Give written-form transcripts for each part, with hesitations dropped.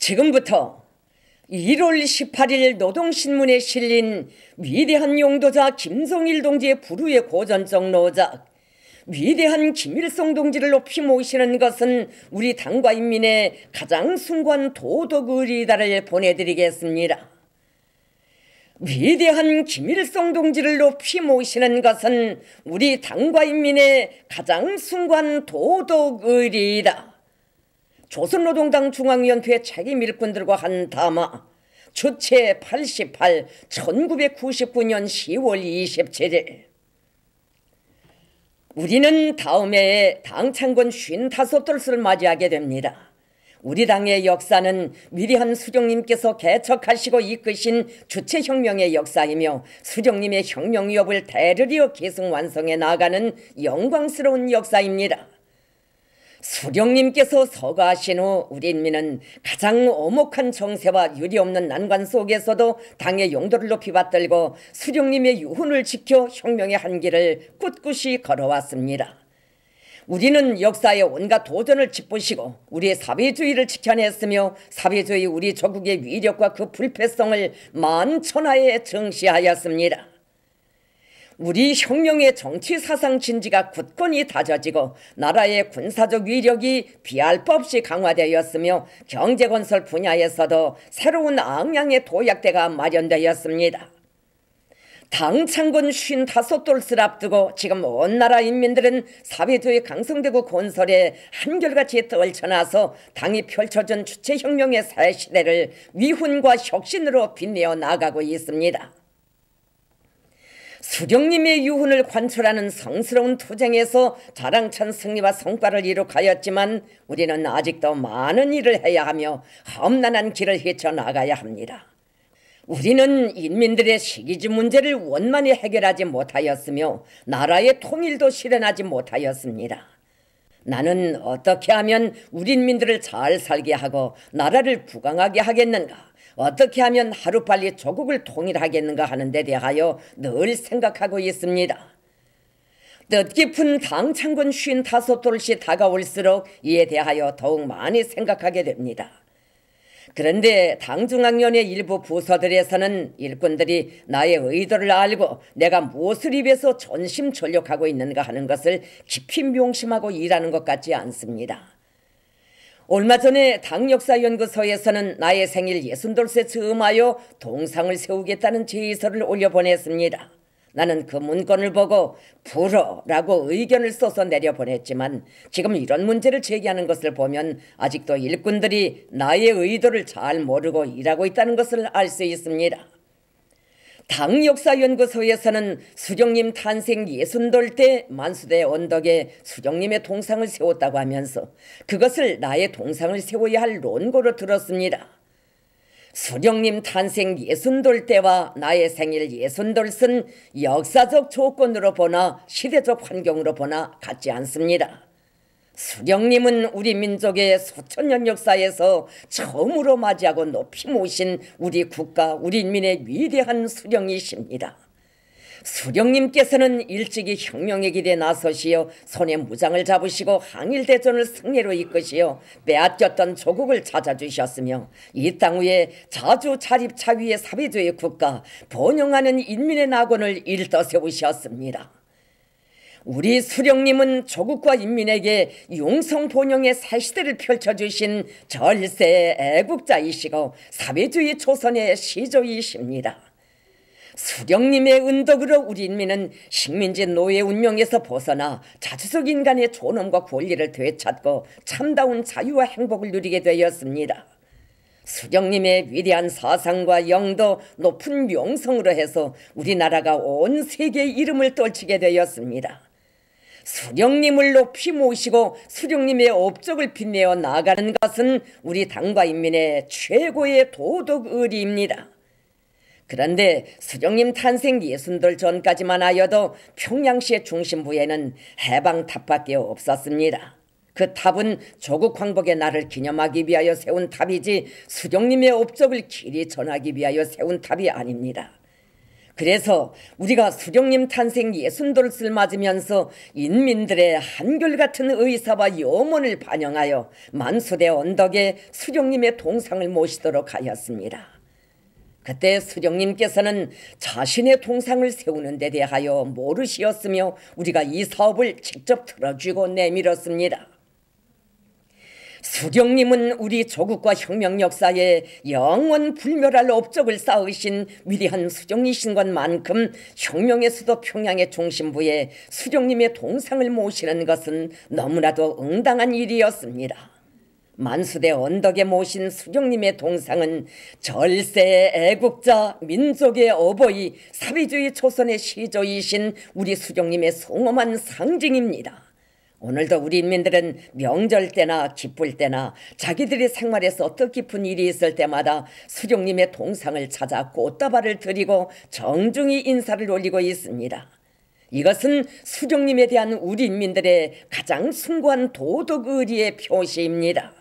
지금부터 1월 18일 노동신문에 실린 위대한 용도자 김성일 동지의 불후의 고전적 노작, 위대한 김일성 동지를 높이 모시는 것은 우리 당과 인민의 가장 숭고한 도덕의리다를 보내드리겠습니다. 위대한 김일성 동지를 높이 모시는 것은 우리 당과 인민의 가장 숭고한 도덕의리이다. 조선노동당 중앙위원회 책임 일꾼들과 한 담화, 주체 88, 1999년 10월 27일. 우리는 다음 해에 당 창건 55돌수를 맞이하게 됩니다. 우리 당의 역사는 위대한 수령님께서 개척하시고 이끄신 주체혁명의 역사이며 수령님의 혁명 위협을 대르리어 계승 완성해 나가는 영광스러운 역사입니다. 수령님께서 서거하신 후 우리 인민은 가장 엄혹한 정세와 유리없는 난관 속에서도 당의 용도를 높이 받들고 수령님의 유훈을 지켜 혁명의 한길을 꿋꿋이 걸어왔습니다. 우리는 역사의 온갖 도전을 짚으시고 우리의 사회주의를 지켜냈으며 사회주의 우리 조국의 위력과 그 불패성을 만천하에 정시하였습니다. 우리 혁명의 정치 사상 진지가 굳건히 다져지고 나라의 군사적 위력이 비할 바 없이 강화되었으며 경제건설 분야에서도 새로운 ang량의 도약대가 마련되었습니다. 당 창건 55돌수를 앞두고 지금 온 나라 인민들은 사회주의 강성되고 건설에 한결같이 떨쳐나서 당이 펼쳐준 주체혁명의 새 시대를 위훈과 혁신으로 빛내어 나가고 있습니다. 수령님의 유훈을 관철하는 성스러운 투쟁에서 자랑찬 승리와 성과를 이룩하였지만 우리는 아직도 많은 일을 해야 하며 험난한 길을 헤쳐나가야 합니다. 우리는 인민들의 식이지 문제를 원만히 해결하지 못하였으며 나라의 통일도 실현하지 못하였습니다. 나는 어떻게 하면 우리 인민들을 잘 살게 하고 나라를 부강하게 하겠는가? 어떻게 하면 하루빨리 조국을 통일하겠는가 하는 데 대하여 늘 생각하고 있습니다. 뜻깊은 당 창건 55돌씩 다가올수록 이에 대하여 더욱 많이 생각하게 됩니다. 그런데 당중앙위원회 일부 부서들에서는 일꾼들이 나의 의도를 알고 내가 무엇을 위해서 전심전력하고 있는가 하는 것을 깊이 명심하고 일하는 것 같지 않습니다. 얼마 전에 당역사연구소에서는 나의 생일 60돌세 즈음하여 동상을 세우겠다는 제의서를 올려보냈습니다. 나는 그 문건을 보고 불어라고 의견을 써서 내려보냈지만 지금 이런 문제를 제기하는 것을 보면 아직도 일꾼들이 나의 의도를 잘 모르고 일하고 있다는 것을 알 수 있습니다. 당역사연구소에서는 수령님 탄생 60돌 때 만수대 언덕에 수령님의 동상을 세웠다고 하면서 그것을 나의 동상을 세워야 할 논거로 들었습니다. 수령님 탄생 60돌 때와 나의 생일 60돌은 역사적 조건으로 보나 시대적 환경으로 보나 같지 않습니다. 수령님은 우리 민족의 수천년 역사에서 처음으로 맞이하고 높이 모신 우리 국가, 우리 인민의 위대한 수령이십니다. 수령님께서는 일찍이 혁명의 길에 나서시어 손에 무장을 잡으시고 항일대전을 승리로 이끄시어 빼앗겼던 조국을 찾아주셨으며 이 땅 위에 자주 자립자위의 사회주의 국가, 번영하는 인민의 낙원을 일떠 세우셨습니다. 우리 수령님은 조국과 인민에게 용성본영의 새 시대를 펼쳐주신 절세 애국자이시고 사회주의 조선의 시조이십니다. 수령님의 은덕으로 우리 인민은 식민지 노예 운명에서 벗어나 자주적 인간의 존엄과 권리를 되찾고 참다운 자유와 행복을 누리게 되었습니다. 수령님의 위대한 사상과 영도, 높은 명성으로 해서 우리나라가 온 세계의 이름을 떨치게 되었습니다. 수령님을 높이 모시고 수령님의 업적을 빛내어 나가는 것은 우리 당과 인민의 최고의 도덕의리입니다. 그런데 수령님 탄생 60돌 전까지만 하여도 평양시의 중심부에는 해방탑밖에 없었습니다. 그 탑은 조국 황복의 날을 기념하기 위하여 세운 탑이지 수령님의 업적을 길이 전하기 위하여 세운 탑이 아닙니다. 그래서 우리가 수령님 탄생 60돌을 맞으면서 인민들의 한결같은 의사와 염원을 반영하여 만수대 언덕에 수령님의 동상을 모시도록 하였습니다. 그때 수령님께서는 자신의 동상을 세우는 데 대하여 모르시었으며 우리가 이 사업을 직접 들어주고 내밀었습니다. 수령님은 우리 조국과 혁명 역사에 영원 불멸할 업적을 쌓으신 위대한 수령이신 것만큼 혁명의 수도 평양의 중심부에 수령님의 동상을 모시는 것은 너무나도 응당한 일이었습니다. 만수대 언덕에 모신 수령님의 동상은 절세의 애국자, 민족의 어버이, 사비주의 조선의 시조이신 우리 수령님의 성엄한 상징입니다. 오늘도 우리 인민들은 명절 때나 기쁠 때나 자기들의 생활에서 뜻깊은 일이 있을 때마다 수령님의 동상을 찾아 꽃다발을 드리고 정중히 인사를 올리고 있습니다. 이것은 수령님에 대한 우리 인민들의 가장 숭고한 도덕 의리의 표시입니다.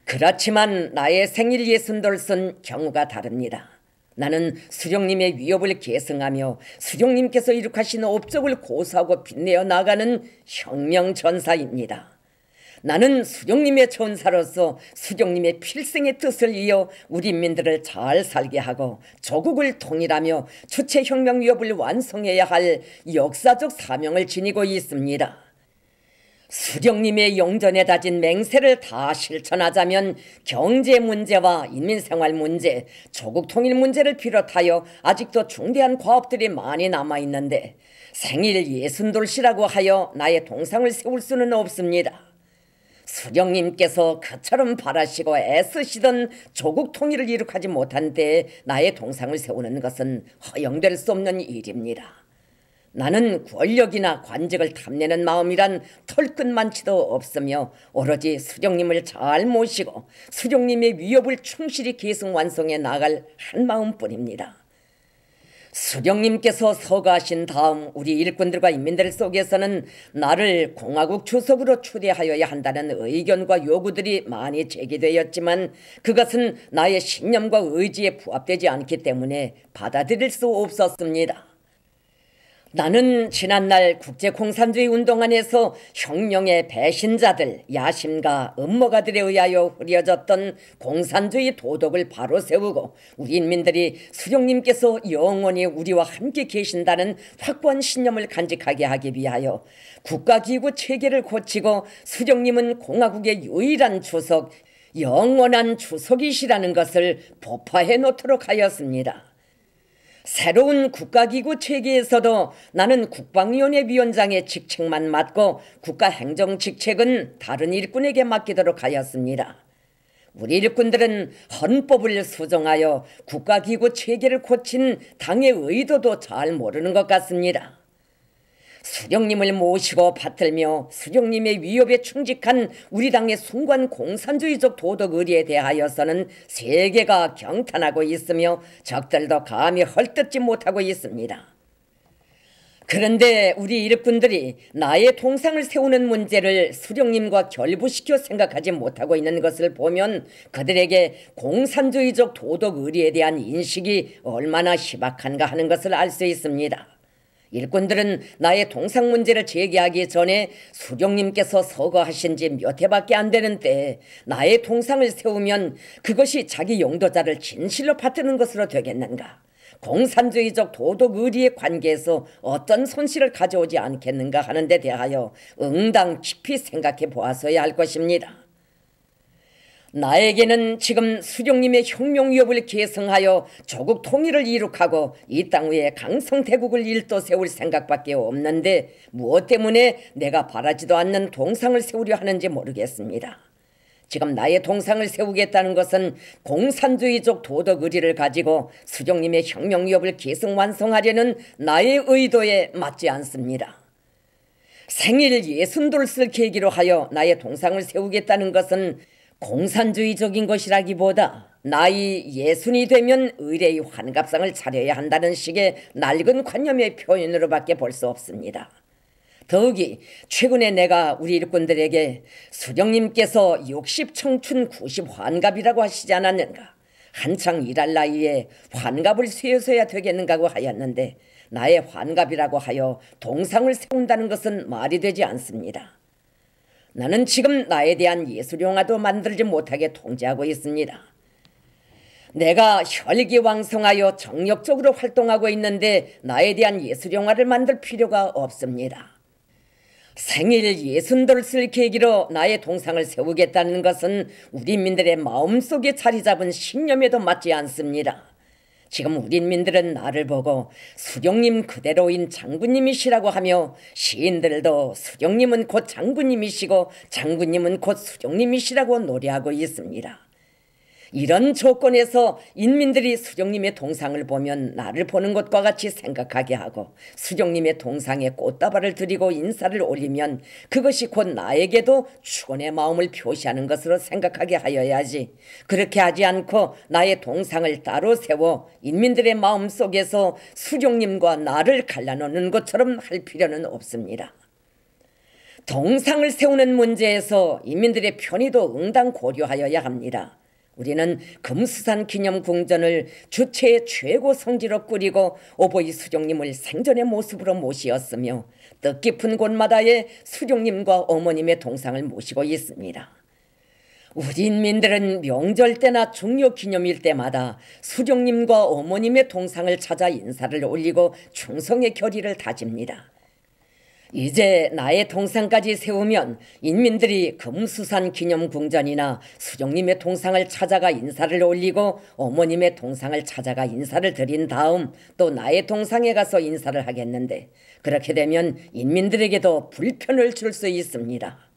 그렇지만 나의 생일 60돌은 경우가 다릅니다. 나는 수령님의 위협을 계승하며 수령님께서 이룩하신 업적을 고수하고 빛내어 나가는 혁명전사입니다. 나는 수령님의 전사로서 수령님의 필생의 뜻을 이어 우리 인민들을 잘 살게 하고 조국을 통일하며 주체혁명 위협을 완성해야 할 역사적 사명을 지니고 있습니다. 수령님의 용전에 다진 맹세를 다 실천하자면 경제 문제와 인민생활 문제, 조국 통일 문제를 비롯하여 아직도 중대한 과업들이 많이 남아있는데 생일 60돌씨라고 하여 나의 동상을 세울 수는 없습니다. 수령님께서 그처럼 바라시고 애쓰시던 조국 통일을 이룩하지 못한 때에 나의 동상을 세우는 것은 허용될 수 없는 일입니다. 나는 권력이나 관직을 탐내는 마음이란 털끝만치도 없으며 오로지 수령님을 잘 모시고 수령님의 위협을 충실히 계승 완성해 나갈 한 마음뿐입니다. 수령님께서 서거하신 다음 우리 일꾼들과 인민들 속에서는 나를 공화국 주석으로 추대하여야 한다는 의견과 요구들이 많이 제기되었지만 그것은 나의 신념과 의지에 부합되지 않기 때문에 받아들일 수 없었습니다. 나는 지난날 국제공산주의 운동안에서 혁명의 배신자들, 야심가, 음모가들에 의하여 흐려졌던 공산주의 도덕을 바로 세우고 우리 인민들이 수령님께서 영원히 우리와 함께 계신다는 확고한 신념을 간직하게 하기 위하여 국가기구 체계를 고치고 수령님은 공화국의 유일한 주석, 영원한 주석이시라는 것을 보파해 놓도록 하였습니다. 새로운 국가기구 체계에서도 나는 국방위원회 위원장의 직책만 맡고 국가행정 직책은 다른 일꾼에게 맡기도록 하였습니다. 우리 일꾼들은 헌법을 수정하여 국가기구 체계를 고친 당의 의도도 잘 모르는 것 같습니다. 수령님을 모시고 받들며 수령님의 위협에 충직한 우리 당의 숭고한 공산주의적 도덕 의리에 대하여서는 세계가 경탄하고 있으며 적들도 감히 헐뜯지 못하고 있습니다. 그런데 우리 일꾼들이 나의 동상을 세우는 문제를 수령님과 결부시켜 생각하지 못하고 있는 것을 보면 그들에게 공산주의적 도덕 의리에 대한 인식이 얼마나 희박한가 하는 것을 알 수 있습니다. 일꾼들은 나의 동상 문제를 제기하기 전에 수령님께서 서거하신 지 몇 해밖에 안 되는 때에 나의 동상을 세우면 그것이 자기 용도자를 진실로 받드는 것으로 되겠는가? 공산주의적 도덕 의리의 관계에서 어떤 손실을 가져오지 않겠는가 하는 데 대하여 응당 깊이 생각해 보아서야 할 것입니다. 나에게는 지금 수령님의 혁명 위협을 계승하여 조국 통일을 이룩하고 이 땅 위에 강성대국을 일도 세울 생각밖에 없는데 무엇 때문에 내가 바라지도 않는 동상을 세우려 하는지 모르겠습니다. 지금 나의 동상을 세우겠다는 것은 공산주의적 도덕 의리를 가지고 수령님의 혁명 위협을 계승 완성하려는 나의 의도에 맞지 않습니다. 생일 60돌을 계기로 하여 나의 동상을 세우겠다는 것은 공산주의적인 것이라기보다 나이 60이 되면 의례의 환갑상을 차려야 한다는 식의 낡은 관념의 표현으로밖에 볼 수 없습니다. 더욱이 최근에 내가 우리 일꾼들에게 수령님께서 60 청춘 90 환갑이라고 하시지 않았는가? 한창 일할 나이에 환갑을 세워서야 되겠는가고 하였는데 나의 환갑이라고 하여 동상을 세운다는 것은 말이 되지 않습니다. 나는 지금 나에 대한 예술영화도 만들지 못하게 통제하고 있습니다. 내가 혈기왕성하여 정력적으로 활동하고 있는데 나에 대한 예술영화를 만들 필요가 없습니다. 생일 60돌을 쓸 계기로 나의 동상을 세우겠다는 것은 우리 민들의 마음속에 자리 잡은 신념에도 맞지 않습니다. 지금 우리 민들은 나를 보고 수령님 그대로인 장군님이시라고 하며 시인들도 수령님은 곧 장군님이시고 장군님은 곧 수령님이시라고 노래하고 있습니다. 이런 조건에서 인민들이 수령님의 동상을 보면 나를 보는 것과 같이 생각하게 하고 수령님의 동상에 꽃다발을 드리고 인사를 올리면 그것이 곧 나에게도 축원의 마음을 표시하는 것으로 생각하게 하여야지, 그렇게 하지 않고 나의 동상을 따로 세워 인민들의 마음속에서 수령님과 나를 갈라놓는 것처럼 할 필요는 없습니다. 동상을 세우는 문제에서 인민들의 편의도 응당 고려하여야 합니다. 우리는 금수산 기념궁전을 주체의 최고 성지로 꾸리고 오보이 수령님을 생전의 모습으로 모시었으며 뜻깊은 곳마다에 수령님과 어머님의 동상을 모시고 있습니다. 우리 인민들은 명절 때나 중요 기념일 때마다 수령님과 어머님의 동상을 찾아 인사를 올리고 충성의 결의를 다집니다. 이제 나의 동상까지 세우면 인민들이 금수산 기념궁전이나 수령님의 동상을 찾아가 인사를 올리고 어머님의 동상을 찾아가 인사를 드린 다음 또 나의 동상에 가서 인사를 하겠는데, 그렇게 되면 인민들에게도 불편을 줄 수 있습니다.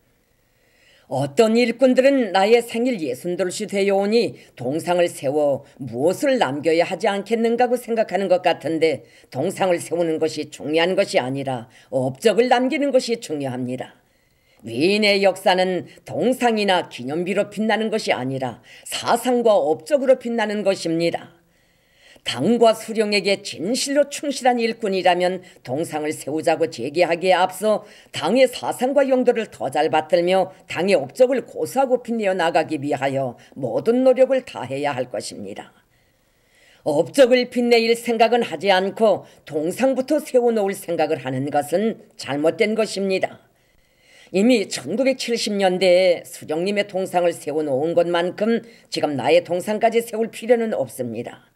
어떤 일꾼들은 나의 생일 60돌이 되어오니 동상을 세워 무엇을 남겨야 하지 않겠는가고 생각하는 것 같은데, 동상을 세우는 것이 중요한 것이 아니라 업적을 남기는 것이 중요합니다. 위인의 역사는 동상이나 기념비로 빛나는 것이 아니라 사상과 업적으로 빛나는 것입니다. 당과 수령에게 진실로 충실한 일꾼이라면 동상을 세우자고 제기하기에 앞서 당의 사상과 용도를 더 잘 받들며 당의 업적을 고수하고 빛내어 나가기 위하여 모든 노력을 다해야 할 것입니다. 업적을 빛내일 생각은 하지 않고 동상부터 세워놓을 생각을 하는 것은 잘못된 것입니다. 이미 1970년대에 수령님의 동상을 세워놓은 것만큼 지금 나의 동상까지 세울 필요는 없습니다.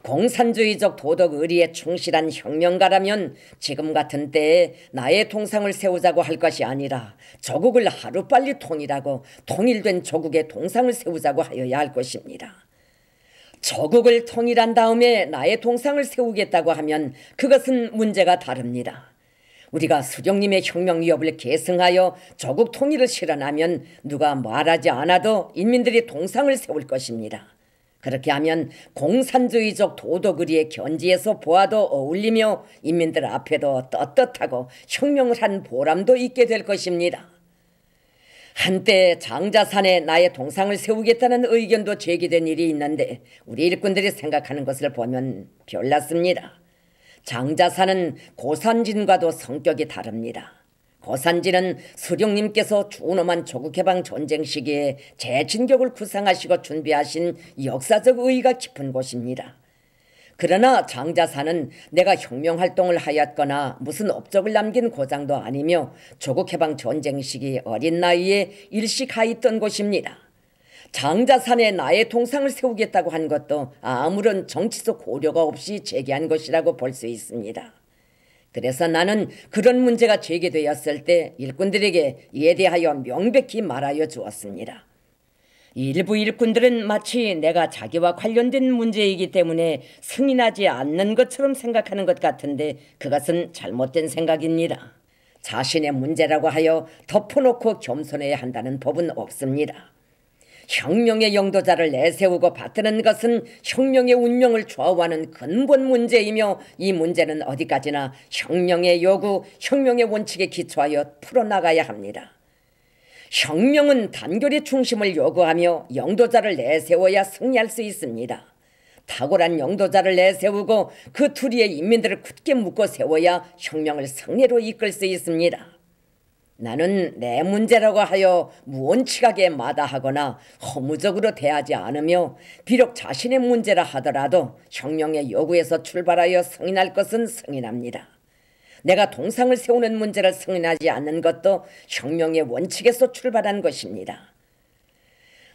공산주의적 도덕 의리에 충실한 혁명가라면 지금 같은 때에 나의 동상을 세우자고 할 것이 아니라 조국을 하루빨리 통일하고 통일된 조국의 동상을 세우자고 하여야 할 것입니다. 조국을 통일한 다음에 나의 동상을 세우겠다고 하면 그것은 문제가 다릅니다. 우리가 수령님의 혁명 위협을 계승하여 조국 통일을 실현하면 누가 말하지 않아도 인민들이 동상을 세울 것입니다. 그렇게 하면 공산주의적 도덕의리의 견지에서 보아도 어울리며 인민들 앞에도 떳떳하고 혁명을 한 보람도 있게 될 것입니다. 한때 장자산에 나의 동상을 세우겠다는 의견도 제기된 일이 있는데 우리 일꾼들이 생각하는 것을 보면 별났습니다. 장자산은 고산진과도 성격이 다릅니다. 고산진은 수령님께서 준엄한 조국해방 전쟁 시기에 재진격을 구상하시고 준비하신 역사적 의의가 깊은 곳입니다. 그러나 장자산은 내가 혁명활동을 하였거나 무슨 업적을 남긴 고장도 아니며 조국해방 전쟁 시기 어린 나이에 일식하 있던 곳입니다. 장자산에 나의 동상을 세우겠다고 한 것도 아무런 정치적 고려가 없이 제기한 것이라고 볼 수 있습니다. 그래서 나는 그런 문제가 제기되었을 때 일꾼들에게 이에 대하여 명백히 말하여 주었습니다. 일부 일꾼들은 마치 내가 자기와 관련된 문제이기 때문에 승인하지 않는 것처럼 생각하는 것 같은데 그것은 잘못된 생각입니다. 자신의 문제라고 하여 덮어놓고 겸손해야 한다는 법은 없습니다. 혁명의 영도자를 내세우고 받드는 것은 혁명의 운명을 좌우하는 근본 문제이며 이 문제는 어디까지나 혁명의 요구, 혁명의 원칙에 기초하여 풀어나가야 합니다. 혁명은 단결의 중심을 요구하며 영도자를 내세워야 승리할 수 있습니다. 탁월한 영도자를 내세우고 그 둘 위에 인민들을 굳게 묶어 세워야 혁명을 승리로 이끌 수 있습니다. 나는 내 문제라고 하여 무언측하게 마다하거나 허무적으로 대하지 않으며 비록 자신의 문제라 하더라도 형령의 요구에서 출발하여 승인할 것은 승인합니다. 내가 동상을 세우는 문제를 승인하지 않는 것도 형령의 원칙에서 출발한 것입니다.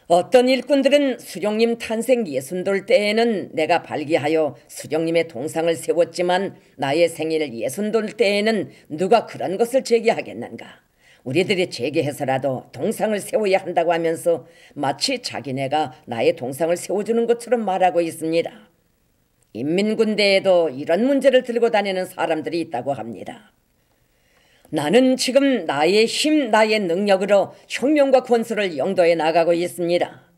어떤 일꾼들은 수령님 탄생 예순돌 때에는 내가 발기하여 수령님의 동상을 세웠지만 나의 생일 예순돌 때에는 누가 그런 것을 제기하겠는가? 우리들이 제기해서라도 동상을 세워야 한다고 하면서 마치 자기네가 나의 동상을 세워주는 것처럼 말하고 있습니다. 인민군대에도 이런 문제를 들고 다니는 사람들이 있다고 합니다. 나는 지금 나의 힘, 나의 능력으로 혁명과 권수를 영도해 나가고 있습니다.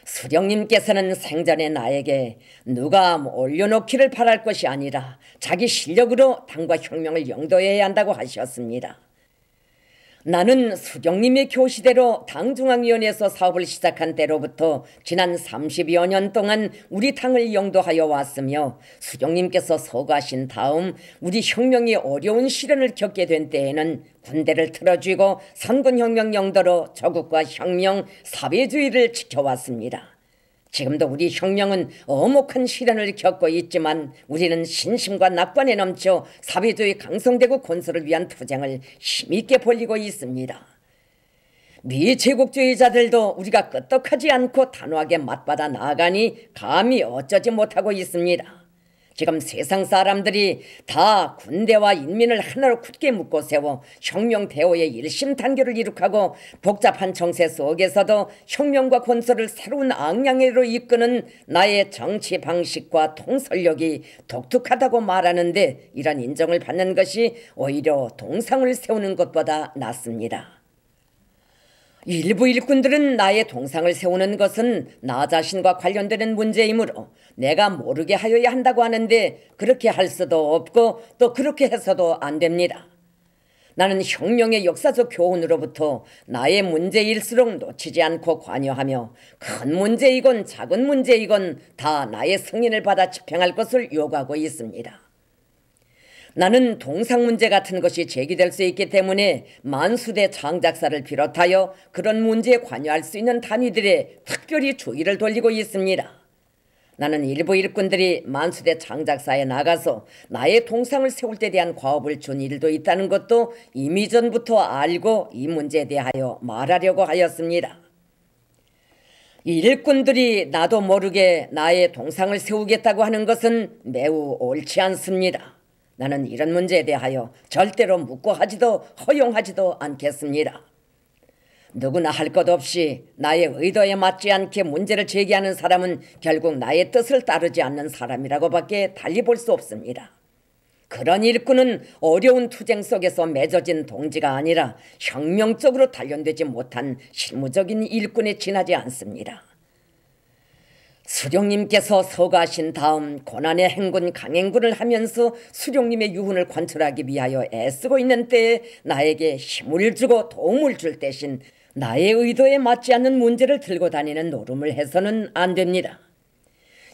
수령님께서는 생전에 나에게 누가 올려놓기를 바랄 것이 아니라 자기 실력으로 당과 혁명을 영도해야 한다고 하셨습니다. 나는 수령님의 교시대로 당중앙위원회에서 사업을 시작한 때로부터 지난 30여 년 동안 우리 당을 영도하여 왔으며 수령님께서 서거하신 다음 우리 혁명이 어려운 시련을 겪게 된 때에는 군대를 틀어쥐고 선군혁명 영도로 조국과 혁명, 사회주의를 지켜왔습니다. 지금도 우리 혁명은 엄혹한 시련을 겪고 있지만 우리는 신심과 낙관에 넘쳐 사회주의 강성되고 건설을 위한 투쟁을 힘있게 벌이고 있습니다. 미제국주의자들도 우리가 끄떡하지 않고 단호하게 맞받아 나아가니 감히 어쩌지 못하고 있습니다. 지금 세상 사람들이 다 군대와 인민을 하나로 굳게 묶고 세워 혁명 대오의 일심단결을 이룩하고 복잡한 정세 속에서도 혁명과 건설을 새로운 악량으로 이끄는 나의 정치 방식과 통솔력이 독특하다고 말하는데 이런 인정을 받는 것이 오히려 동상을 세우는 것보다 낫습니다. 일부 일꾼들은 나의 동상을 세우는 것은 나 자신과 관련되는 문제이므로 내가 모르게 하여야 한다고 하는데 그렇게 할 수도 없고 또 그렇게 해서도 안 됩니다. 나는 혁명의 역사적 교훈으로부터 나의 문제일수록 놓치지 않고 관여하며 큰 문제이건 작은 문제이건 다 나의 승인을 받아 집행할 것을 요구하고 있습니다. 나는 동상 문제 같은 것이 제기될 수 있기 때문에 만수대 장작사를 비롯하여 그런 문제에 관여할 수 있는 단위들에 특별히 주의를 돌리고 있습니다. 나는 일부 일꾼들이 만수대 장작사에 나가서 나의 동상을 세울 때 대한 과업을 준 일도 있다는 것도 이미 전부터 알고 이 문제에 대하여 말하려고 하였습니다. 이 일꾼들이 나도 모르게 나의 동상을 세우겠다고 하는 것은 매우 옳지 않습니다. 나는 이런 문제에 대하여 절대로 묵고하지도 허용하지도 않겠습니다. 누구나 할 것 없이 나의 의도에 맞지 않게 문제를 제기하는 사람은 결국 나의 뜻을 따르지 않는 사람이라고밖에 달리 볼 수 없습니다. 그런 일꾼은 어려운 투쟁 속에서 맺어진 동지가 아니라 혁명적으로 단련되지 못한 실무적인 일꾼에 지나지 않습니다. 수령님께서 서거하신 다음 고난의 행군 강행군을 하면서 수령님의 유훈을 관철하기 위하여 애쓰고 있는 때에 나에게 힘을 주고 도움을 줄 대신 나의 의도에 맞지 않는 문제를 들고 다니는 노름을 해서는 안 됩니다.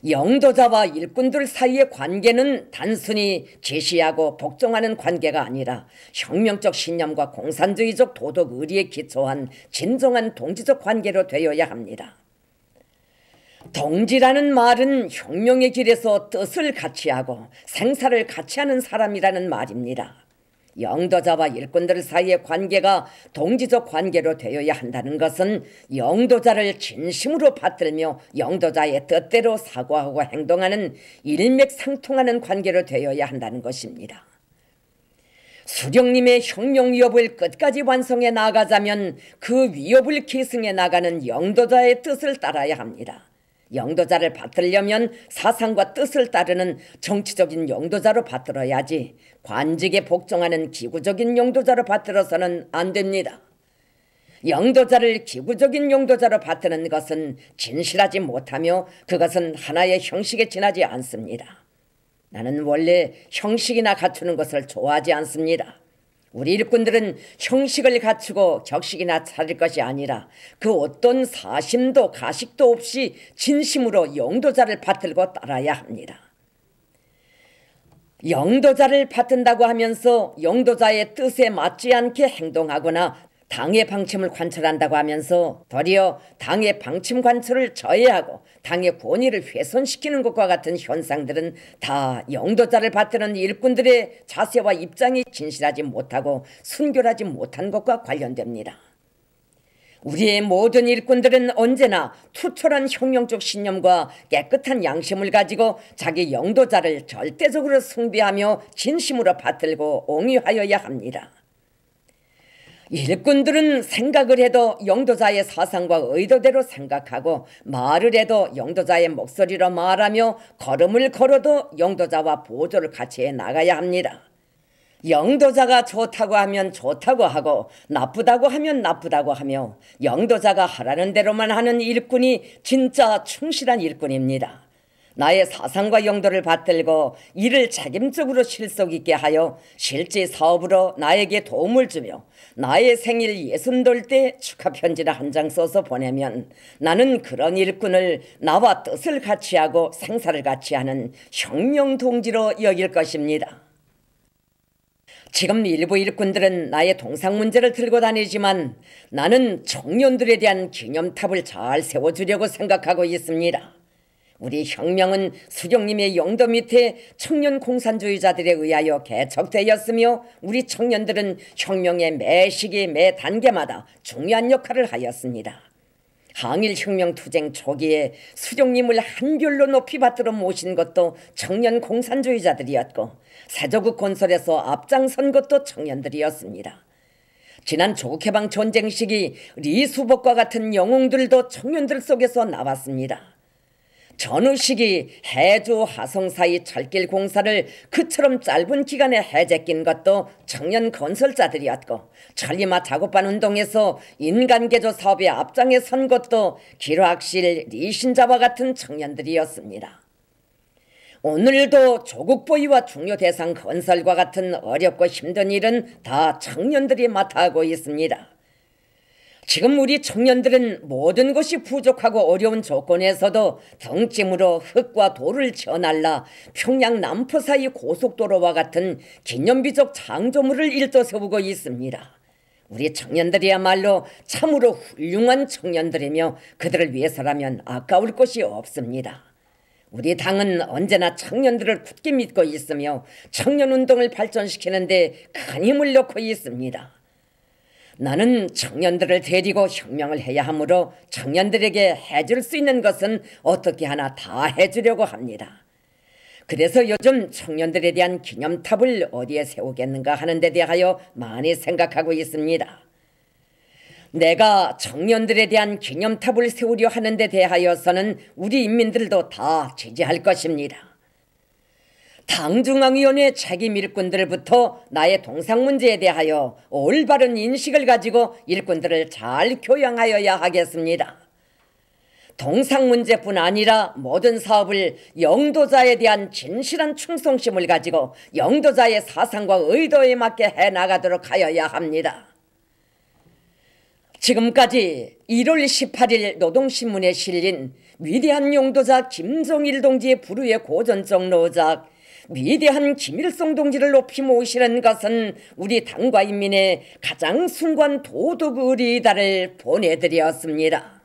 영도자와 일꾼들 사이의 관계는 단순히 제시하고 복종하는 관계가 아니라 혁명적 신념과 공산주의적 도덕 의리에 기초한 진정한 동지적 관계로 되어야 합니다. 동지라는 말은 혁명의 길에서 뜻을 같이 하고 생사를 같이 하는 사람이라는 말입니다. 영도자와 일꾼들 사이의 관계가 동지적 관계로 되어야 한다는 것은 영도자를 진심으로 받들며 영도자의 뜻대로 사고하고 행동하는 일맥상통하는 관계로 되어야 한다는 것입니다. 수령님의 혁명 위협을 끝까지 완성해 나가자면 그 위협을 계승해 나가는 영도자의 뜻을 따라야 합니다. 영도자를 받들려면 사상과 뜻을 따르는 정치적인 영도자로 받들어야지 관직에 복종하는 기구적인 영도자로 받들어서는 안 됩니다. 영도자를 기구적인 영도자로 받드는 것은 진실하지 못하며 그것은 하나의 형식에 지나지 않습니다. 나는 원래 형식이나 갖추는 것을 좋아하지 않습니다. 우리 일꾼들은 형식을 갖추고 격식이나 차릴 것이 아니라 그 어떤 사심도 가식도 없이 진심으로 영도자를 받들고 따라야 합니다. 영도자를 받든다고 하면서 영도자의 뜻에 맞지 않게 행동하거나 당의 방침을 관철한다고 하면서 도리어 당의 방침 관철을 저해하고 당의 권위를 훼손시키는 것과 같은 현상들은 다 영도자를 받드는 일꾼들의 자세와 입장이 진실하지 못하고 순결하지 못한 것과 관련됩니다. 우리의 모든 일꾼들은 언제나 투철한 혁명적 신념과 깨끗한 양심을 가지고 자기 영도자를 절대적으로 숭배하며 진심으로 받들고 옹유하여야 합니다. 일꾼들은 생각을 해도 영도자의 사상과 의도대로 생각하고 말을 해도 영도자의 목소리로 말하며 걸음을 걸어도 영도자와 보조를 같이 해 나가야 합니다. 영도자가 좋다고 하면 좋다고 하고 나쁘다고 하면 나쁘다고 하며 영도자가 하라는 대로만 하는 일꾼이 진짜 충실한 일꾼입니다. 나의 사상과 영도를 받들고 이를 책임적으로 실속 있게 하여 실제 사업으로 나에게 도움을 주며 나의 생일 예순 돌 때 축하 편지를 한 장 써서 보내면 나는 그런 일꾼을 나와 뜻을 같이 하고 생사를 같이 하는 혁명 동지로 여길 것입니다. 지금 일부 일꾼들은 나의 동상 문제를 들고 다니지만 나는 청년들에 대한 기념탑을 잘 세워주려고 생각하고 있습니다. 우리 혁명은 수령님의 영도 밑에 청년 공산주의자들에 의하여 개척되었으며 우리 청년들은 혁명의 매 시기 매 단계마다 중요한 역할을 하였습니다. 항일혁명 투쟁 초기에 수령님을 한결로 높이 받들어 모신 것도 청년 공산주의자들이었고 세조국 건설에서 앞장선 것도 청년들이었습니다. 지난 조국해방 전쟁 시기 리수복과 같은 영웅들도 청년들 속에서 나왔습니다. 전후 시기 해주 하성 사이 철길 공사를 그처럼 짧은 기간에 해제낀 것도 청년 건설자들이었고 천리마 작업반 운동에서 인간개조 사업에 앞장에 선 것도 기로학실 리신자와 같은 청년들이었습니다. 오늘도 조국 보위와 중요 대상 건설과 같은 어렵고 힘든 일은 다 청년들이 맡아하고 있습니다. 지금 우리 청년들은 모든 것이 부족하고 어려운 조건에서도 덩찜으로 흙과 돌을 쳐날라 평양 남포 사이 고속도로와 같은 기념비적 창조물을 일떠세우고 있습니다. 우리 청년들이야말로 참으로 훌륭한 청년들이며 그들을 위해서라면 아까울 것이 없습니다. 우리 당은 언제나 청년들을 굳게 믿고 있으며 청년운동을 발전시키는 데 큰 힘을 넣고 있습니다. 나는 청년들을 데리고 혁명을 해야 하므로 청년들에게 해줄 수 있는 것은 어떻게 하나 다 해주려고 합니다. 그래서 요즘 청년들에 대한 기념탑을 어디에 세우겠는가 하는 데 대하여 많이 생각하고 있습니다. 내가 청년들에 대한 기념탑을 세우려 하는 데 대하여서는 우리 인민들도 다 지지할 것입니다. 당중앙위원회 책임 일꾼들부터 나의 동상 문제에 대하여 올바른 인식을 가지고 일꾼들을 잘 교양하여야 하겠습니다. 동상 문제뿐 아니라 모든 사업을 영도자에 대한 진실한 충성심을 가지고 영도자의 사상과 의도에 맞게 해나가도록 하여야 합니다. 지금까지 1월 18일 노동신문에 실린 위대한 영도자 김정일 동지의 불후의 고전적 노작 위대한 김일성 동지를 높이 모시는 것은 우리 당과 인민의 가장 숭고한 도덕 의리이다를 보내드렸습니다.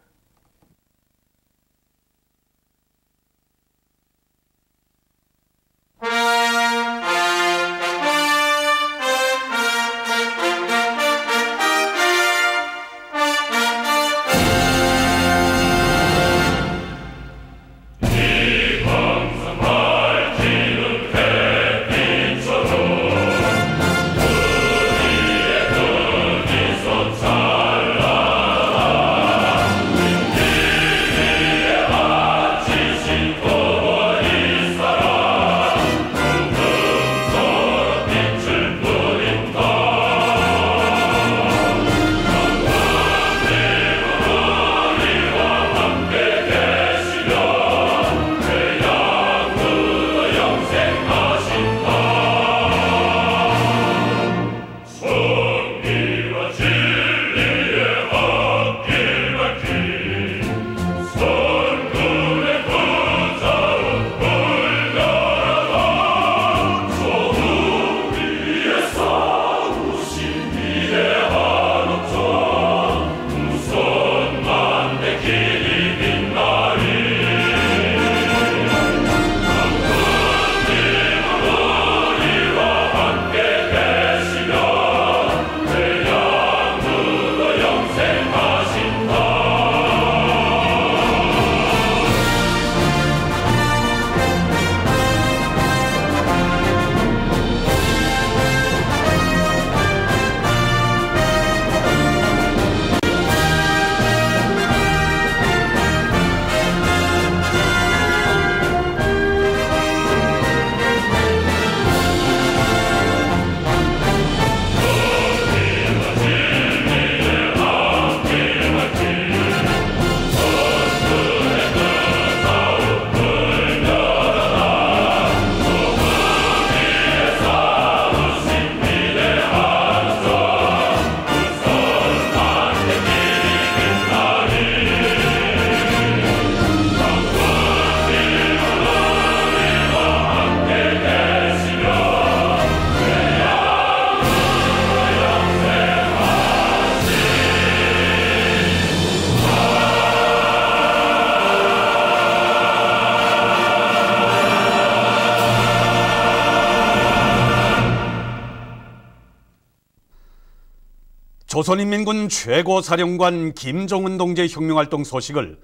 조선인민군 최고사령관 김정은 동지의 혁명활동 소식을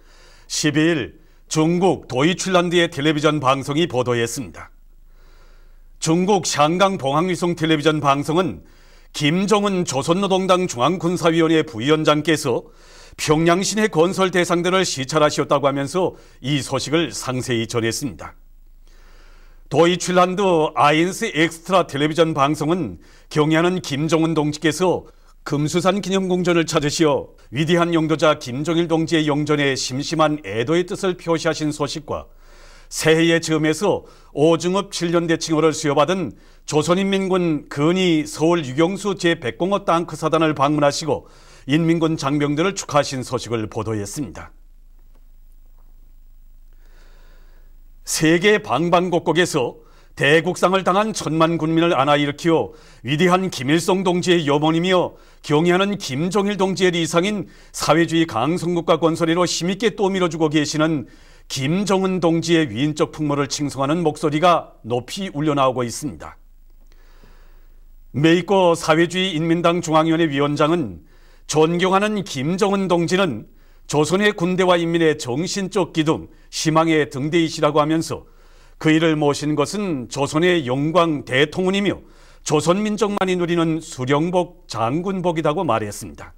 12일 중국 도이출란드의 텔레비전 방송이 보도했습니다. 중국 샹강 봉황위성 텔레비전 방송은 김정은 조선노동당 중앙군사위원회 부위원장께서 평양 시내 건설 대상들을 시찰하셨다고 하면서 이 소식을 상세히 전했습니다. 도이출란드 아인스 엑스트라 텔레비전 방송은 경애하는 김정은 동지께서 금수산 기념궁전을 찾으시어 위대한 영도자 김정일 동지의 영전에 심심한 애도의 뜻을 표시하신 소식과 새해의 즈음에서 오중업 7년 대칭호를 수여받은 조선인민군 근위 서울 유경수 제100공호 땅크 사단을 방문하시고 인민군 장병들을 축하하신 소식을 보도했습니다. 세계 방방곡곡에서 대국상을 당한 천만 군민을 안아 일으키어 위대한 김일성 동지의 여모이며 경애하는 김정일 동지의 리상인 사회주의 강성국가 건설에로 힘있게 또 밀어주고 계시는 김정은 동지의 위인적 풍모를 칭송하는 목소리가 높이 울려나오고 있습니다. 메이커 사회주의 인민당 중앙위원회 위원장은 존경하는 김정은 동지는 조선의 군대와 인민의 정신적 기둥, 희망의 등대이시라고 하면서 그 일을 모신 것은 조선의 영광 대통운이며 조선민족만이 누리는 수령복, 장군복이라고 말했습니다.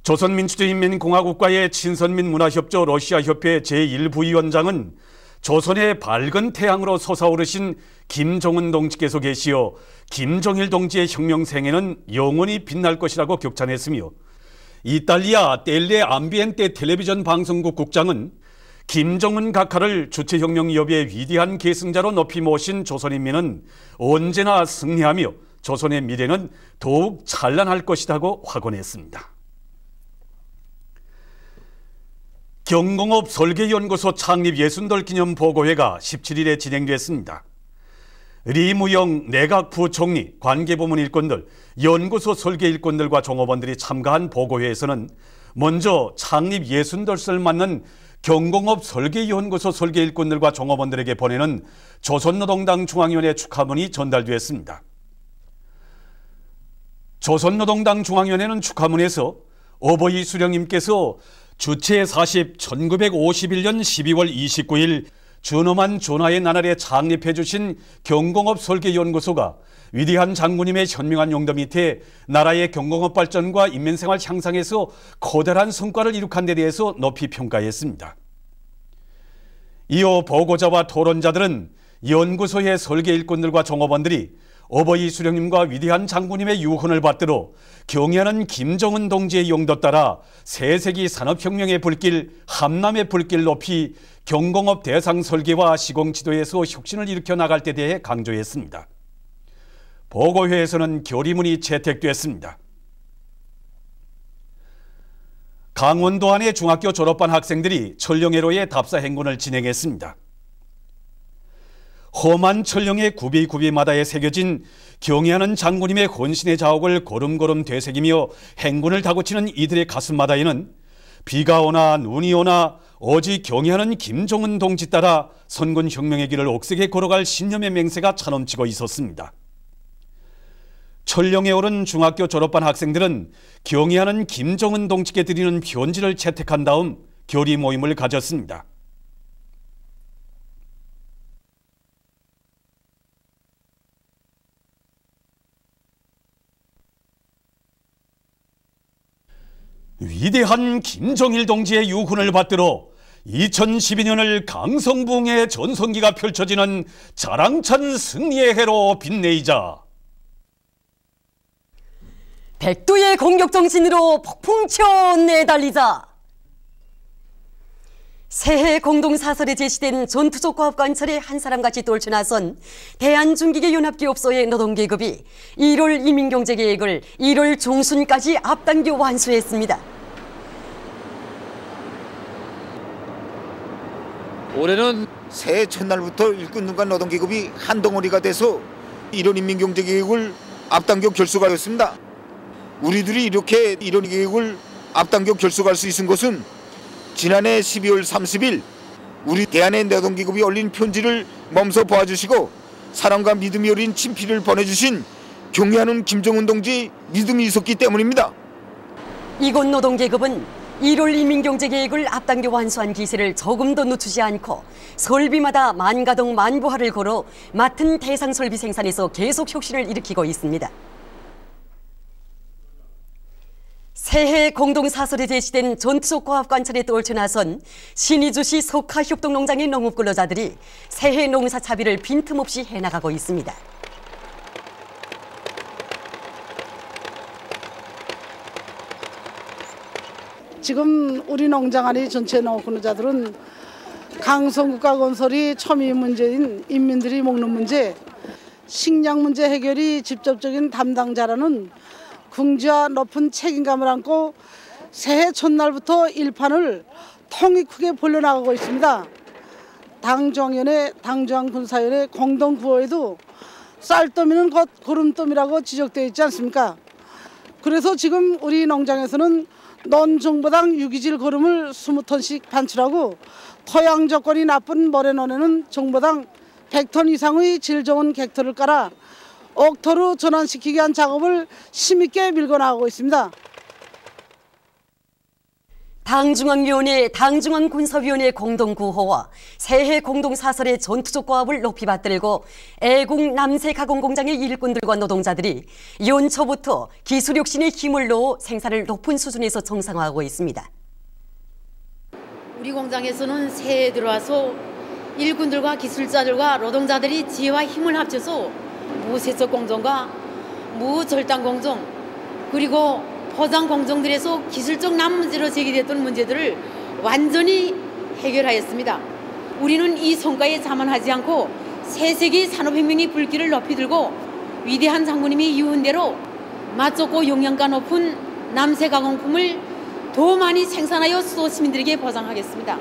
조선민주주의인민공화국과의 친선민문화협조 러시아협회 제1부위원장은 조선의 밝은 태양으로 솟아오르신 김정은 동지께서 계시어 김정일 동지의 혁명생애는 영원히 빛날 것이라고 격찬했으며 이탈리아 텔레 암비엔테 텔레비전 방송국 국장은 김정은 각하를 주체혁명협의의 위대한 계승자로 높이 모신 조선인민은 언제나 승리하며 조선의 미래는 더욱 찬란할 것이라고 확언했습니다. 경공업 설계연구소 창립 60돌 기념 보고회가 17일에 진행됐습니다. 리무영 내각 부총리, 관계부문 일꾼들, 연구소 설계 일꾼들과 종업원들이 참가한 보고회에서는 먼저 창립 60돌을 맞는 경공업 설계연구소 설계 일꾼들과 종업원들에게 보내는 조선노동당 중앙위원회 축하문이 전달되었습니다. 조선노동당 중앙위원회는 축하문에서 어버이 수령님께서 주체 40 1951년 12월 29일 준엄한 전하의 나날에 창립해 주신 경공업 설계연구소가 위대한 장군님의 현명한 용도 밑에 나라의 경공업 발전과 인민생활 향상에서 커다란 성과를 이룩한 데 대해서 높이 평가했습니다. 이어 보고자와 토론자들은 연구소의 설계 일꾼들과 종업원들이 어버이 수령님과 위대한 장군님의 유훈을 받들어 경애하는 김정은 동지의 용도 따라 새세기 산업혁명의 불길, 함남의 불길 높이 경공업 대상 설계와 시공 지도에서 혁신을 일으켜 나갈 때 대해 강조했습니다. 보고회에서는 결의문이 채택됐습니다. 강원도 안의 중학교 졸업반 학생들이 철령회로의 답사 행군을 진행했습니다. 험한 철령의 구비구비마다에 새겨진 경애하는 장군님의 헌신의 자옥을 걸음걸음 되새기며 행군을 다구치는 이들의 가슴마다에는 비가 오나 눈이 오나 오직 경애하는 김정은 동지 따라 선군혁명의 길을 억세게 걸어갈 신념의 맹세가 차넘치고 있었습니다. 철령에 오른 중학교 졸업반 학생들은 경애하는 김정은 동지께 드리는 편지를 채택한 다음 결의 모임을 가졌습니다. 위대한 김정일 동지의 유훈을 받들어 2012년을 강성붕의 전성기가 펼쳐지는 자랑찬 승리의 해로 빛내이자 백두의 공격 정신으로 폭풍쳐 내달리자. 새해 공동사설에 제시된 전투적과학관찰에 한 사람같이 떨쳐나선 대한중기계연합기업소의 노동계급이 1월 이민경제계획을 1월 중순까지 앞당겨 완수했습니다. 올해는 새해 첫날부터 일꾼들과 노동계급이 한 덩어리가 돼서 1월 인민경제계획을 앞당겨 결속하였습니다. 우리들이 이렇게 1월 계획을 앞당겨 결속할 수 있은 것은 지난해 12월 30일 우리 대한의 노동계급이 올린 편지를 멈서 보아주시고 사랑과 믿음이 어린 친필을 보내주신 경애하는 김정은 동지 믿음이 있었기 때문입니다. 이곳 노동계급은 1월 인민경제계획을 앞당겨 완수한 기세를 조금도 늦추지 않고 설비마다 만가동 만부하를 걸어 맡은 대상 설비 생산에서 계속 혁신을 일으키고 있습니다. 새해 공동사설에 제시된 전투적 과업 관찰에 떨쳐 나선 신의주시 석화협동농장의 농업근로자들이 새해 농사 차비를 빈틈없이 해나가고 있습니다. 지금 우리 농장 안의 전체 농업근로자들은 강성국가 건설이 첨예 문제인 인민들이 먹는 문제, 식량 문제 해결이 직접적인 담당자라는 긍지와 높은 책임감을 안고 새해 첫날부터 일판을 통이 크게 벌려나가고 있습니다. 당중앙위원회, 당중앙군사위원회 공동구호에도 쌀더미는 곧 구름더미라고 지적되어 있지 않습니까? 그래서 지금 우리 농장에서는 논정보당 유기질 거름을 20톤씩 반출하고 토양 조건이 나쁜 모래논에는 정보당 100톤 이상의 질 좋은 객터를 깔아 옥토로 전환시키기 위한 작업을 힘있게 밀고 나가고 있습니다. 당중앙위원회, 당중앙군사위원회 공동구호와 새해 공동사설의 전투적 과업을 높이 받들고 애국 남새가공공장의 일꾼들과 노동자들이 연초부터 기술 혁신에 힘을 넣어 생산을 높은 수준에서 정상화하고 있습니다. 우리 공장에서는 새해에 들어와서 일꾼들과 기술자들과 노동자들이 지혜와 힘을 합쳐서 무세척 공정과 무절단 공정 그리고 포장 공정들에서 기술적 난문제로 제기됐던 문제들을 완전히 해결하였습니다. 우리는 이 성과에 자만하지 않고 새 세기 산업혁명의 불길을 높이 들고 위대한 장군님이 이룬 대로 맛 좋고 영양가 높은 남새 가공품을 더 많이 생산하여 수도 시민들에게 보장하겠습니다.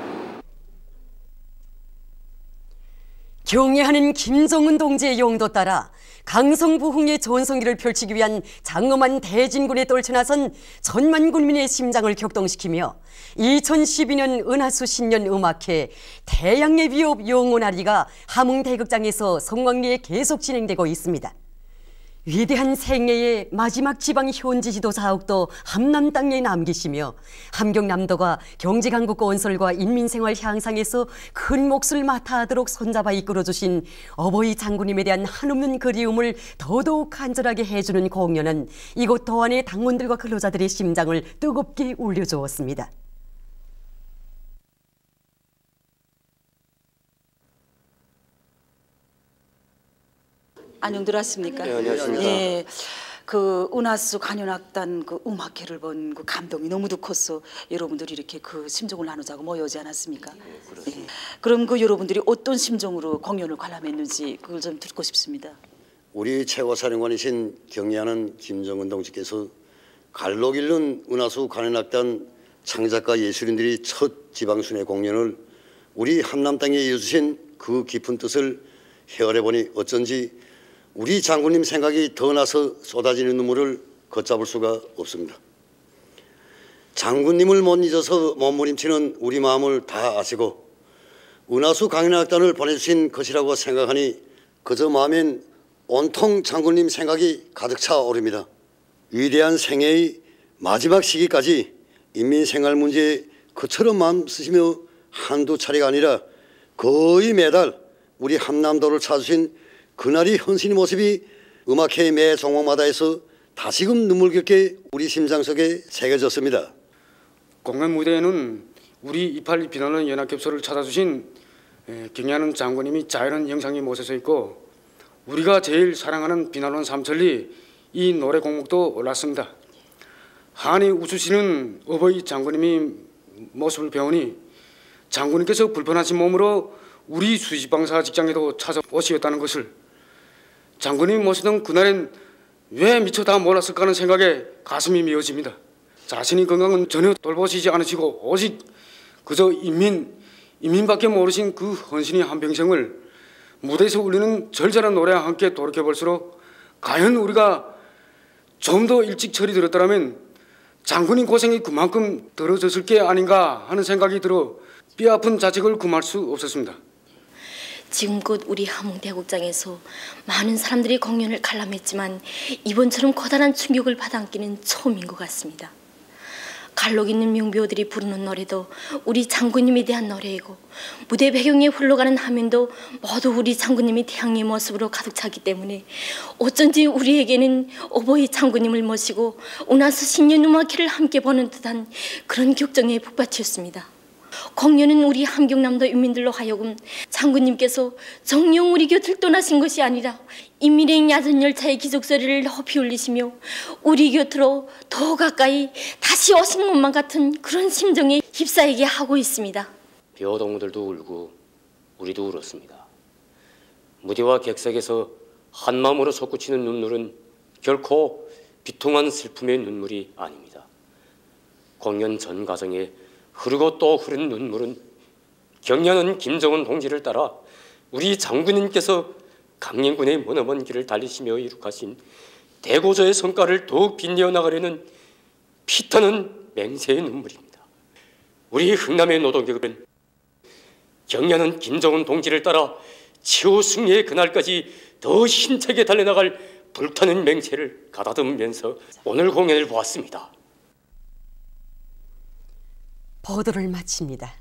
경애하는 김정은 동지의 용도 따라 강성부흥의 전성기를 펼치기 위한 장엄한 대진군에 떨쳐나선 천만 군민의 심장을 격동시키며 2012년 은하수 신년 음악회 태양의 비업 영원하리가 함흥대극장에서 성황리에 계속 진행되고 있습니다. 위대한 생애의 마지막 지방 현지 지도 사옥도 함남 땅에 남기시며 함경남도가 경제강국 건설과 인민생활 향상에서 큰 몫을 맡아 하도록 손잡아 이끌어주신 어버이 장군님에 대한 한없는 그리움을 더더욱 간절하게 해주는 공연은 이곳 도안의 당원들과 근로자들의 심장을 뜨겁게 울려주었습니다. 안녕들 하십니까? 네, 안녕하십니까. 예, 그 은하수 관현악단 그 음악회를 본 그 감동이 너무도 컸어. 여러분들이 이렇게 그 심정을 나누자고 모여오지 않았습니까? 예, 그럼 그 여러분들이 어떤 심정으로 공연을 관람했는지 그걸 좀 듣고 싶습니다. 우리 최고사령관이신 경애하는 김정은 동지께서 갈록 잃는 은하수 관현악단 창작가 예술인들이 첫 지방순회 공연을 우리 함남 땅에 이어주신 그 깊은 뜻을 헤아려보니 어쩐지 우리 장군님 생각이 더 나서 쏟아지는 눈물을 걷잡을 수가 없습니다. 장군님을 못 잊어서 몸부림치는 우리 마음을 다 아시고 은하수 강연악단을 보내주신 것이라고 생각하니 그저 마음엔 온통 장군님 생각이 가득 차 오릅니다. 위대한 생애의 마지막 시기까지 인민생활 문제에 그처럼 마음 쓰시며 한두 차례가 아니라 거의 매달 우리 함남도를 찾으신 그날이 헌신의 모습이 음악회 매 종목마다에서 다시금 눈물겹게 우리 심장 속에 새겨졌습니다. 공연 무대에는 우리 282 비난원 연합협소를 찾아주신 경애하는 장군님이 자연한 영상이 모셔져 있고 우리가 제일 사랑하는 비난원 삼천리 이 노래 곡목도 올랐습니다. 한이 웃으시는 어버이 장군님이 모습을 배우니 장군님께서 불편하신 몸으로 우리 수지방사 직장에도 찾아오시었다는 것을 장군님이 모시던 그날엔 왜 미처 다 몰랐을까 하는 생각에 가슴이 미어집니다. 자신의 건강은 전혀 돌보시지 않으시고 오직 그저 인민밖에 모르신 그 헌신의 한평생을 무대에서 울리는 절절한 노래와 함께 돌이켜볼수록 과연 우리가 좀 더 일찍 철이 들었더라면 장군님 고생이 그만큼 덜어졌을 게 아닌가 하는 생각이 들어 뼈아픈 자책을 금할 수 없었습니다. 지금껏 우리 함흥대국장에서 많은 사람들이 공연을 관람했지만 이번처럼 커다란 충격을 받아안기는 처음인 것 같습니다. 갈록 있는 명배우들이 부르는 노래도 우리 장군님에 대한 노래이고 무대 배경에 흘러가는 화면도 모두 우리 장군님이 태양의 모습으로 가득 차기 때문에 어쩐지 우리에게는 어버이 장군님을 모시고 은하수 신년 음악회를 함께 보는 듯한 그런 격정의 북밭이었습니다. 공연은 우리 함경남도 인민들로 하여금 장군님께서 정녕 우리 곁을 떠나신 것이 아니라 인민의 야전열차의 기적소리를 높이 울리시며 우리 곁으로 더 가까이 다시 오신 것만 같은 그런 심정에 휩싸이게 하고 있습니다. 벼동무들도 울고 우리도 울었습니다. 무대와 객석에서 한마음으로 솟구치는 눈물은 결코 비통한 슬픔의 눈물이 아닙니다. 공연 전 과정에 흐르고 또 흐른 눈물은 경려는 김정은 동지를 따라 우리 장군님께서 강령군의 머나먼 길을 달리시며 이룩하신 대고조의 성과를 더욱 빛내어 나가려는 피타는 맹세의 눈물입니다. 우리 흥남의 노동계급은 경려는 김정은 동지를 따라 최후 승리의 그날까지 더 힘차게 달려나갈 불타는 맹세를 가다듬으면서 오늘 공연을 보았습니다. 보도를 마칩니다.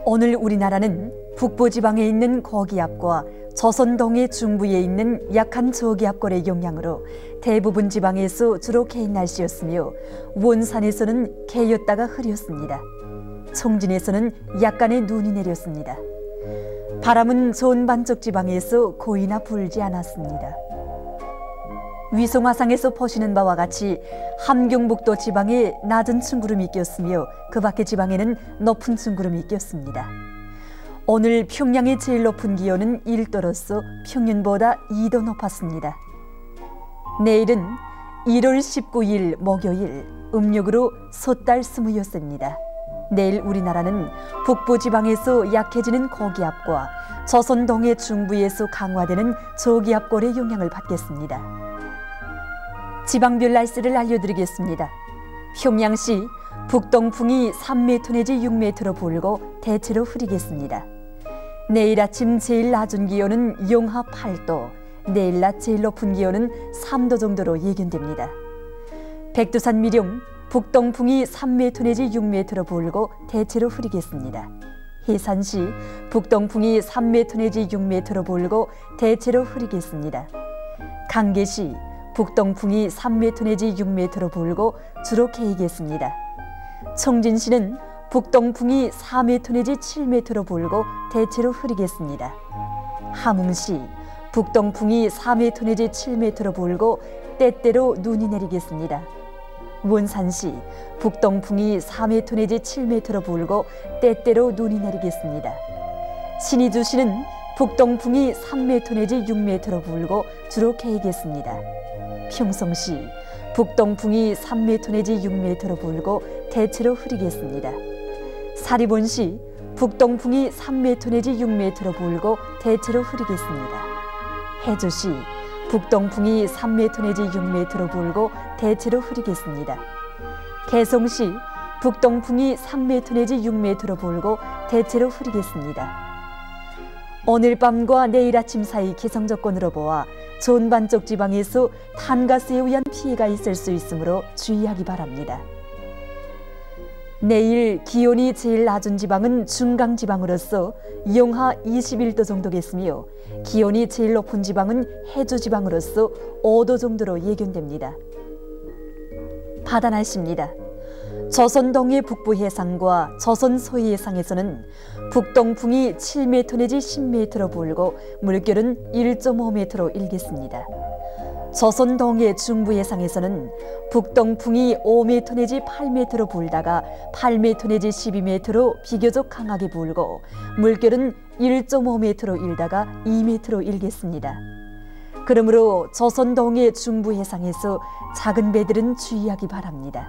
오늘 우리나라는 북부지방에 있는 고기압과 조선동해 중부에 있는 약한 저기압골의 영향으로 대부분 지방에서 주로 개인 날씨였으며 원산에서는 개였다가 흐렸습니다. 청진에서는 약간의 눈이 내렸습니다. 바람은 전반적 지방에서 거의나 불지 않았습니다. 위성화상에서 보시는 바와 같이 함경북도 지방에 낮은 층구름이 꼈으며 그 밖의 지방에는 높은 층구름이 꼈습니다. 오늘 평양의 제일 높은 기온은 1도로서 평년보다 2도 높았습니다. 내일은 1월 19일 목요일 음력으로 섣달 20여세입니다. 내일 우리나라는 북부지방에서 약해지는 고기압과 조선 동해 중부에서 강화되는 저기압골의 영향을 받겠습니다. 지방별 날씨를 알려드리겠습니다. 평양시 북동풍이 3m 내지 6m로 불고 대체로 흐리겠습니다. 내일 아침 제일 낮은 기온은 영하 8도, 내일 낮 제일 높은 기온은 3도 정도로 예견됩니다. 백두산 미령 북동풍이 3m 내지 6m로 불고 대체로 흐리겠습니다. 해산시 북동풍이 3m 내지 6m로 불고 대체로 흐리겠습니다. 강계시 북동풍이 3m 내지 6m로 불고 주로 개이겠습니다. 청진시는 북동풍이 4m 내지 7m로 불고 대체로 흐리겠습니다. 함흥시 북동풍이 4m 내지 7m로 불고 때때로 눈이 내리겠습니다. 원산시 북동풍이 4m 내지 7m로 불고 때때로 눈이 내리겠습니다. 신의주시는 북동풍이 3m 내지 6m로 불고 주로 개이겠습니다. 평성시 북동풍이 3m 내지 6m로 불고 대체로 흐리겠습니다. 사리본시 북동풍이 3m 내지 6m로 불고 대체로 흐리겠습니다. 해주시 북동풍이 3m 내지 6m로 불고 대체로 흐리겠습니다. 개성시 북동풍이 3m 내지 6m로 불고 대체로 흐리겠습니다. 오늘 밤과 내일 아침 사이 기상 조건으로 보아 전반적 지방에서 탄가스에 의한 피해가 있을 수 있으므로 주의하기 바랍니다. 내일 기온이 제일 낮은 지방은 중강지방으로서 영하 21도 정도겠으며 기온이 제일 높은 지방은 해주지방으로서 5도 정도로 예견됩니다. 바다 날씨입니다. 조선 동해 북부 해상과 조선 서해 해상에서는 북동풍이 7m 내지 10m로 불고 물결은 1.5m로 일겠습니다. 조선 동해 중부 해상에서는 북동풍이 5m 내지 8m로 불다가 8m 내지 12m로 비교적 강하게 불고 물결은 1.5m로 일다가 2m로 일겠습니다. 그러므로 조선 동해 중부 해상에서 작은 배들은 주의하기 바랍니다.